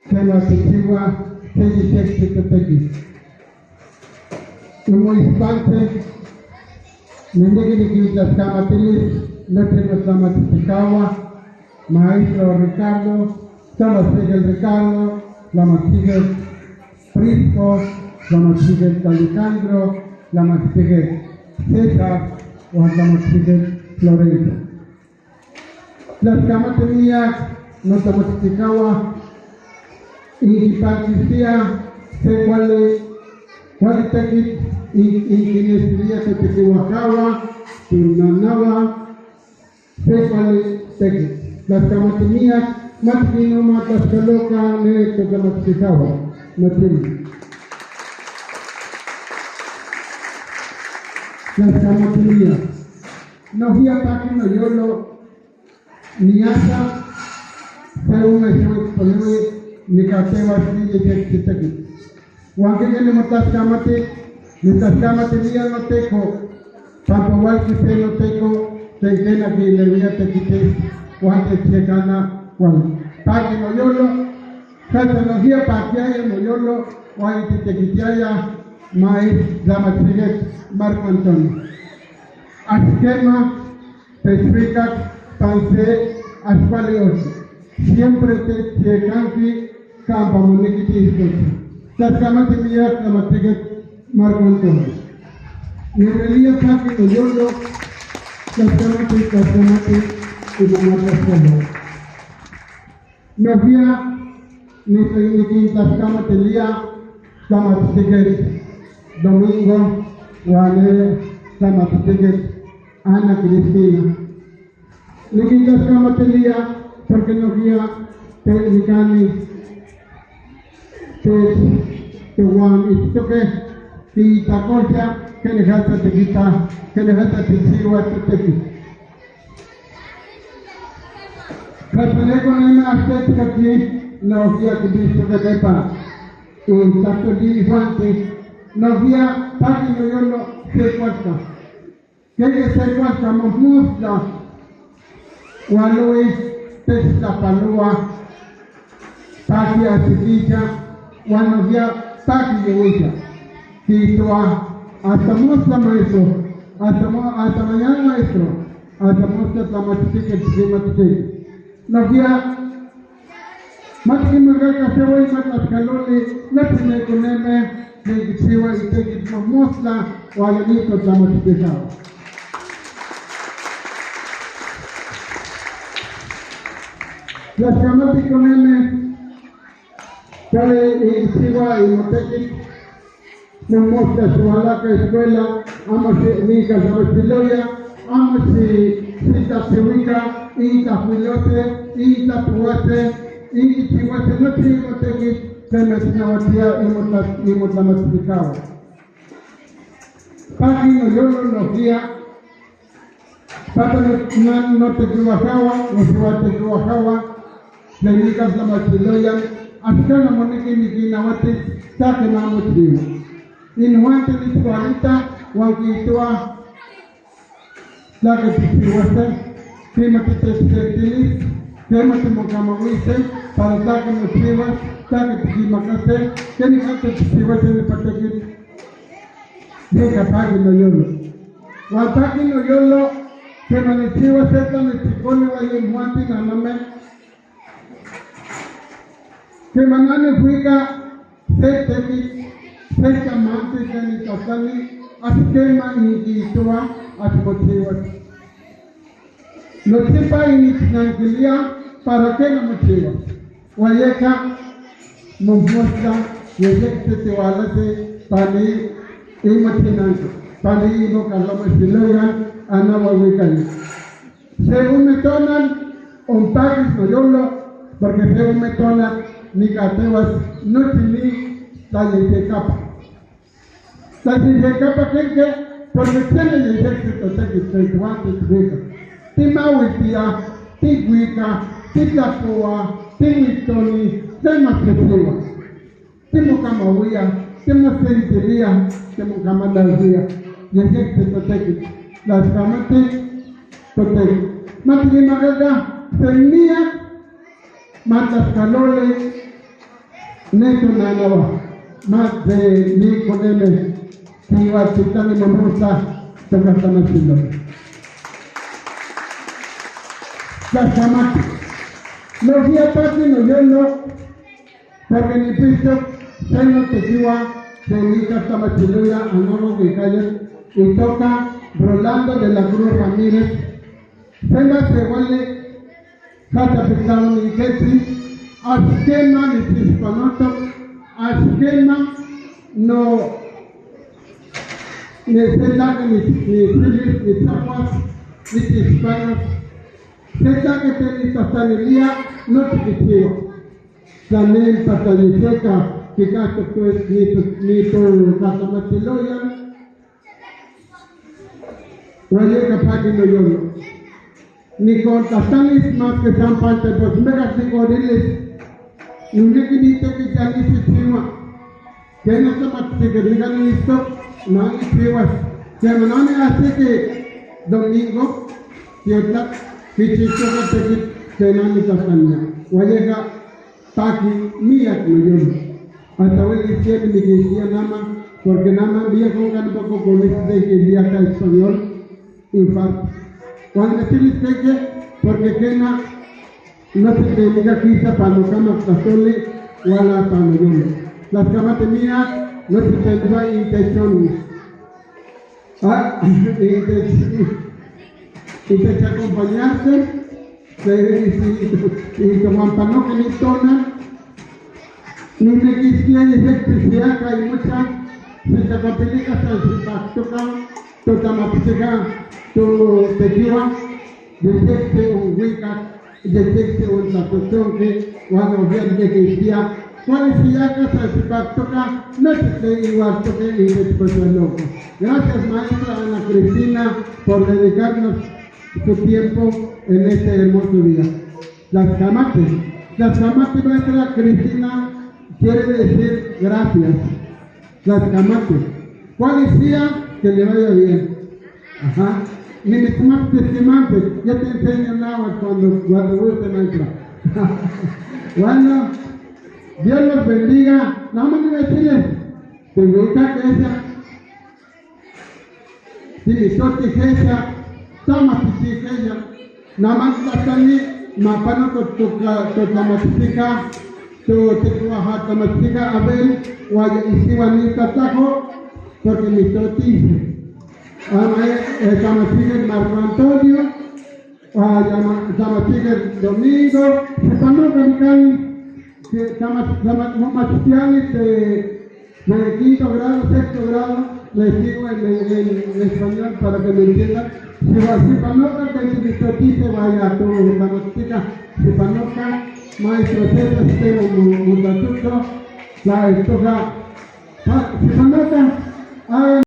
que la Tichigua se dice que te como instante, Nenegui las Camatilis, Letrinos Lamaticawa, Maestro Ricardo, Solo Sigel Ricardo, Lamatiges Prisco, Lamatiges Alejandro, Lamatiges César, o Lamatiges Florencio. Las Camatilis, no Lamaticawa, y partía se cuál te ingeniería que te equivocaba, tunanaba, se cuál te las camatías, más que no matas que loca, ne que te matizaba, no tiene. Las camatías, no había página yo ni hasta, según me fue ni cateva así de que te Wangenge ni mutaskamati niya no teko papawal kise no teko tenkena ki levia tekite wante chekana wal pagi no yolo katalogia pakiaya no yolo wante tekitiaya mai dramatriget Marco Antonio Askema Petrica Panse Aspaleos siempre te chekanki campa munikiti las camatías, la matriga Marco Antonio. Y en realidad, Paki, no yo, las camatías, y la matriga. No había ni las camatías, la matriga Domingo, Juan, la matriga Ana Cristina. Ni las camatías, porque no había técnicamente que Juan y que cosa que le falta te quita, que le falta te sirva te quita. Capone con una aspecto aquí, no había que visto que te pa. Y tanto dirigente, no había página yo no sé cuánta. Que se cuánta monstruosa, cuando es testa palua, página chiquilla. Cuando ya Paki de ella, que hasta muestra maestro, hasta mañana maestro, hasta muestra la matrica que no había más que me gaga se voy más las calores, la tiene con M, que se va y te que muestra o al mismo la matrica. Las camas con M. Kale ikiwa imoteki mmoja swala kwa escuela ama nika zawachiloya ama sita sewika ita filote ita puwate ikiwate note imoteki tena tunawatia imotamatikao Paki no yolo no kia pata no te kiwahawa usiwate kiwahawa nika zawachiloya Askana moniki nikinawati take mamutriwa. Inwante niswalita wankitua lage tisiwase kima titesetilis kima timokamawise para take nutriwa take tikimakase keni kate tisiwase ni patekit deka pagi no yolo. Wataki no yolo kima nitiwa seta nitikone wa yemwati na name que manane fuiga setemi seta mante kani tasani askema ingitua atikotiwa no tipa initnangilia para que no motiva wayeka mumosla yekte tiwalate pani imatinango pani no kalama siloyan anawa wikani según me tonan un país no yolo porque según me tonan ni catevas no tiene la de capa. La de capa que porque tiene el ejército que se guante triga. Timawipia, Tiguica, Titapoa, Timitoni, Temasquetua. Timokamawia, Temasqueria, Temokamandazia, y el ejército que las camates, tote. Matimagaga, tenía matas calores, Neto Nanawa, más de Nicoleme, que iba a chutar y me gusta tocar Tamachilo. Las chamatas. Los días pasan y yo no, porque mi piso se no te lleva, se ubica Tamachiluya, a nuevos de calle, y toca Rolando de la Cruz Ramírez. Se me huele, Cata Pizarro y Ketsi. Asquema ni Tispanoto, Asquema no necesita ni Filis, ni Chapas, ni Tispanos. Seta que tenéis hasta el día no te quisiera. También hasta el seca que gasto ni tu Catamatiloya. Oye, capaz que no yo. Ni con Castanis más que San Pante, pues me gasté con ellos. Y un día que ya ni se chima, que no se mate que digan esto, no hay chivas. Que no me hace que domingo, cierta, que chico que no me castaña. O llega Paqui, mía que yo. Hasta hoy decía que me decía nada más, porque nada más viejo un poco con este que día acá español, infarto. Cuando me dice que, porque que no se te diga quizá para los camas pasole o a la panoyola. Las camas mías no se tendrá intención. Y te acompañarse, y como pano que ni tona, ni me quisiera electricidad que hay mucha, se te complica hasta tu tamapica, tu tequila, detecte un wicca, detecte una cuestión que cuando viene de cristiana, cuando se llama se toca, no se igual toque y después de loco. Gracias maestra Ana Cristina por dedicarnos su tiempo en este hermoso día. Las camates maestra Cristina quiere decir gracias. Las camates. ¿Cuál decía? Que le vaya bien. Ajá. Y mis más testimontes, yo te enseño nada cuando guste maestra. Bueno, Dios los bendiga. No me decirles, te gusta que ella, si mi sorte que ella, toma si que ella, nada más pasando, mapano tu tamachica, tu tamachica Abel, o y si van a tajo, porque mi sorte Tamachica Marco Antonio, Tamachica Domingo, cuando cantan Tamachicanes de quinto grado, sexto grado, les digo en español para que me entiendan. Si Panoca, que mi sortite vaya a tu Tamachica, si Panoca, maestro César, tengo un muchacho, la estoja, si Panoca,